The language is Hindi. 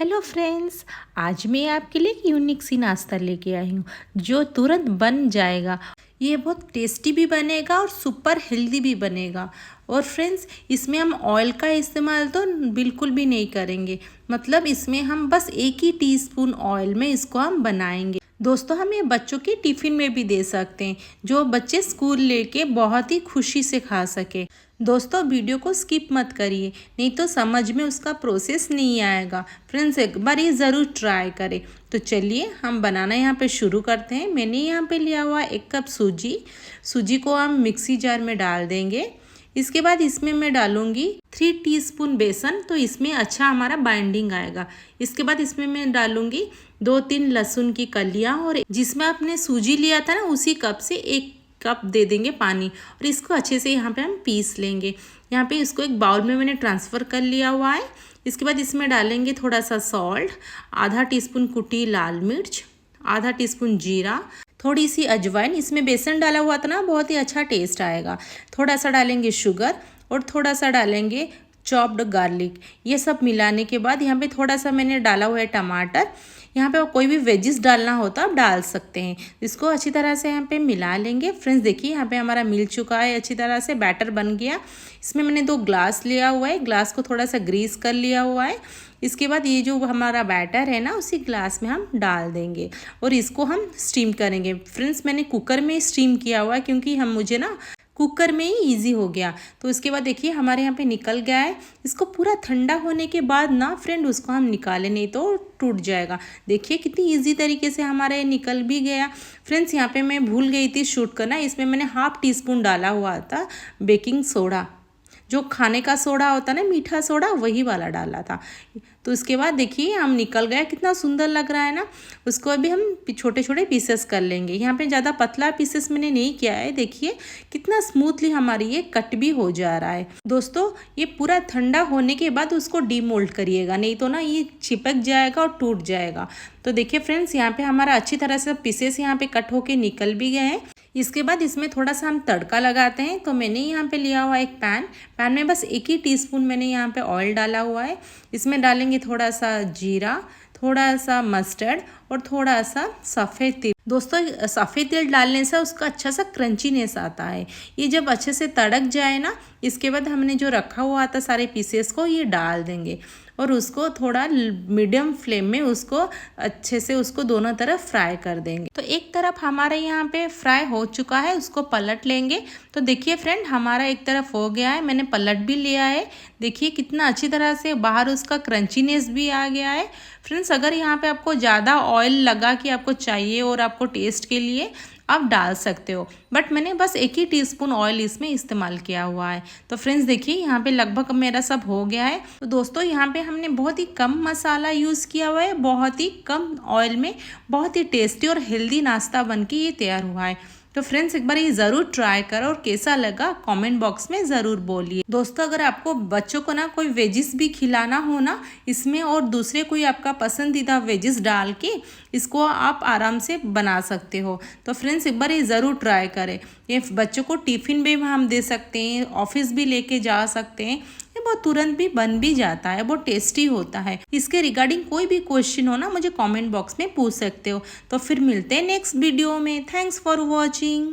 हेलो फ्रेंड्स, आज मैं आपके लिए एक यूनिक सी नाश्ता लेके आई हूँ जो तुरंत बन जाएगा। ये बहुत टेस्टी भी बनेगा और सुपर हेल्दी भी बनेगा। और फ्रेंड्स, इसमें हम ऑयल का इस्तेमाल तो बिल्कुल भी नहीं करेंगे। मतलब इसमें हम बस 1 ही टीस्पून ऑयल में इसको हम बनाएंगे। दोस्तों, हम ये बच्चों के टिफ़िन में भी दे सकते हैं, जो बच्चे स्कूल लेके बहुत ही खुशी से खा सके। दोस्तों, वीडियो को स्किप मत करिए, नहीं तो समझ में उसका प्रोसेस नहीं आएगा। फ्रेंड्स, एक बार ये ज़रूर ट्राई करें। तो चलिए हम बनाना यहाँ पे शुरू करते हैं। मैंने यहाँ पे लिया हुआ 1 कप सूजी को हम मिक्सी जार में डाल देंगे। इसके बाद इसमें मैं डालूंगी 3 टीस्पून बेसन, तो इसमें अच्छा हमारा बाइंडिंग आएगा। इसके बाद इसमें मैं डालूंगी 2-3 लहसुन की कलियाँ, और जिसमें आपने सूजी लिया था ना, उसी कप से 1 कप दे देंगे पानी, और इसको अच्छे से यहाँ पे हम पीस लेंगे। यहाँ पे इसको एक बाउल में मैंने ट्रांसफ़र कर लिया हुआ है। इसके बाद इसमें डालेंगे थोड़ा सा सॉल्ट, आधा टीस्पून कुटी लाल मिर्च, आधा टीस्पून जीरा, थोड़ी सी अजवाइन। इसमें बेसन डाला हुआ था ना, बहुत ही अच्छा टेस्ट आएगा। थोड़ा सा डालेंगे शुगर और थोड़ा सा डालेंगे चॉप्ड गार्लिक। ये सब मिलाने के बाद यहाँ पे थोड़ा सा मैंने डाला हुआ है टमाटर। यहाँ पे कोई भी वेजिस डालना हो तो आप डाल सकते हैं। इसको अच्छी तरह से यहाँ पे मिला लेंगे। फ्रेंड्स, देखिए यहाँ पे हमारा मिल चुका है, अच्छी तरह से बैटर बन गया। इसमें मैंने 2 ग्लास लिया हुआ है, ग्लास को थोड़ा सा ग्रीस कर लिया हुआ है। इसके बाद ये जो हमारा बैटर है ना, उसी ग्लास में हम डाल देंगे और इसको हम स्टीम करेंगे। फ्रेंड्स, मैंने कुकर में स्टीम किया हुआ है, क्योंकि मुझे ना कुकर में ही ईजी हो गया। तो इसके बाद देखिए हमारे यहाँ पे निकल गया है। इसको पूरा ठंडा होने के बाद ना फ्रेंड उसको हम निकालें, नहीं तो टूट जाएगा। देखिए कितनी इजी तरीके से हमारे निकल भी गया। फ्रेंड्स, यहाँ पे मैं भूल गई थी शूट करना। इसमें मैंने 1/2 टीस्पून डाला हुआ था बेकिंग सोडा, जो खाने का सोडा होता है ना, मीठा सोडा, वही वाला डाला था। तो इसके बाद देखिए हम निकल गया, कितना सुंदर लग रहा है ना। उसको अभी हम छोटे छोटे पीसेस कर लेंगे। यहाँ पे ज़्यादा पतला पीसेस मैंने नहीं किया है। देखिए कितना स्मूथली हमारी ये कट भी हो जा रहा है। दोस्तों, ये पूरा ठंडा होने के बाद उसको डीमोल्ड करिएगा, नहीं तो ना ये चिपक जाएगा और टूट जाएगा। तो देखिए फ्रेंड्स, यहाँ पे हमारा अच्छी तरह से पीसेस यहाँ पे कट होके निकल भी गए हैं। इसके बाद इसमें थोड़ा सा हम तड़का लगाते हैं। तो मैंने यहाँ पे लिया हुआ एक पैन में बस 1 ही टीस्पून मैंने यहाँ पे ऑयल डाला हुआ है। इसमें डालेंगे थोड़ा सा जीरा, थोड़ा सा मस्टर्ड और थोड़ा सा सफ़ेद तिल। दोस्तों, सफ़ेद तिल डालने से उसका अच्छा सा क्रंचीनेस आता है। ये जब अच्छे से तड़क जाए ना, इसके बाद हमने जो रखा हुआ था सारे पीसेस को ये डाल देंगे और उसको थोड़ा मीडियम फ्लेम में उसको अच्छे से उसको दोनों तरफ फ्राई कर देंगे। तो एक तरफ हमारे यहाँ पे फ्राई हो चुका है, उसको पलट लेंगे। तो देखिए फ्रेंड, हमारा एक तरफ हो गया है, मैंने पलट भी लिया है। देखिए कितना अच्छी तरह से बाहर उसका क्रंचीनेस भी आ गया है। फ्रेंड्स, अगर यहाँ पे आपको ज़्यादा ऑयल लगा कि आपको चाहिए और आपको टेस्ट के लिए, आप डाल सकते हो, बट मैंने बस 1 ही टीस्पून ऑयल इसमें इस्तेमाल किया हुआ है। तो फ्रेंड्स देखिए यहाँ पे लगभग मेरा सब हो गया है। तो दोस्तों, यहाँ पे हमने बहुत ही कम मसाला यूज़ किया हुआ है, बहुत ही कम ऑयल में बहुत ही टेस्टी और हेल्दी नाश्ता बनके ये तैयार हुआ है। तो फ्रेंड्स, एक बार ये ज़रूर ट्राई करो और कैसा लगा कमेंट बॉक्स में ज़रूर बोलिए। दोस्तों, अगर आपको बच्चों को ना कोई वेजिस भी खिलाना हो ना इसमें, और दूसरे कोई आपका पसंदीदा वेजिस डाल के इसको आप आराम से बना सकते हो। तो फ्रेंड्स, एक बार ये ज़रूर ट्राई करें। ये बच्चों को टिफ़िन में हम दे सकते हैं, ऑफिस भी लेके जा सकते हैं। ये बहुत तुरंत भी बन भी जाता है, बहुत टेस्टी होता है। इसके रिगार्डिंग कोई भी क्वेश्चन हो ना, मुझे कमेंट बॉक्स में पूछ सकते हो। तो फिर मिलते हैं नेक्स्ट वीडियो में। Thanks for watching.